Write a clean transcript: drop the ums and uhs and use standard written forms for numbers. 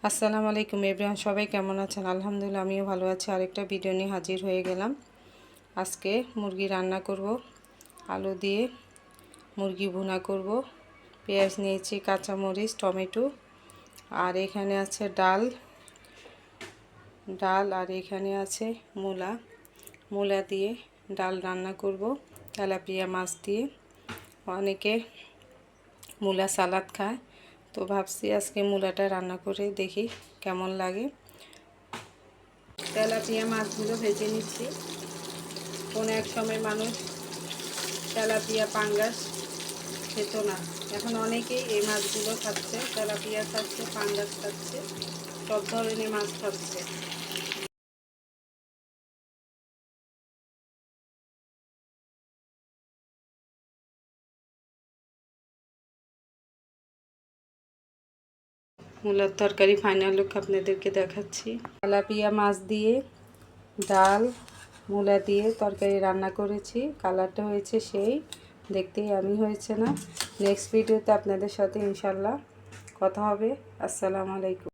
আসসালামু আলাইকুম এভরিওয়ান, সবাই কেমন আছেন? আলহামদুলিল্লাহ আমিও ভালো আছি। আরেকটা ভিডিও নিয়ে হাজির হয়ে গেলাম। আজকে মুরগি রান্না করব, আলু দিয়ে মুরগি ভুনা করব। পেঁয়াজ নিয়েছি, কাঁচামরিচ, টমেটো, আর এখানে আছে ডাল আর এখানে আছে মূলা দিয়ে ডাল রান্না করব, তেলাপিয়া মাছ দিয়ে। অনেকে মূলা সালাদ খায়, তো ভাবছি আজকে মূলাটা রান্না করে দেখি কেমন লাগে। তেলাপিয়া মাছগুলো ভেজে নিচ্ছি। কোনো এক সময় মানুষ তেলাপিয়া পাঙ্গাস খেত না, এখন অনেকেই এই মাছগুলো খাচ্ছে। তেলাপিয়া খাচ্ছে, পাঙ্গাস খাচ্ছে, সব ধরনের মাছ খাচ্ছে। মূলার তরকারি ফাইনাল লুক আপনাদেরকে দেখাচ্ছি। তেলাপিয়া মাছ দিয়ে ডাল মূলা দিয়ে তরকারি রান্না করেছি। কালারটা হয়েছে সেই, দেখতেই আমি হয়েছে না। নেক্সট ভিডিওতে আপনাদের সাথে ইনশাল্লাহ কথা হবে। আসসালামু আলাইকুম।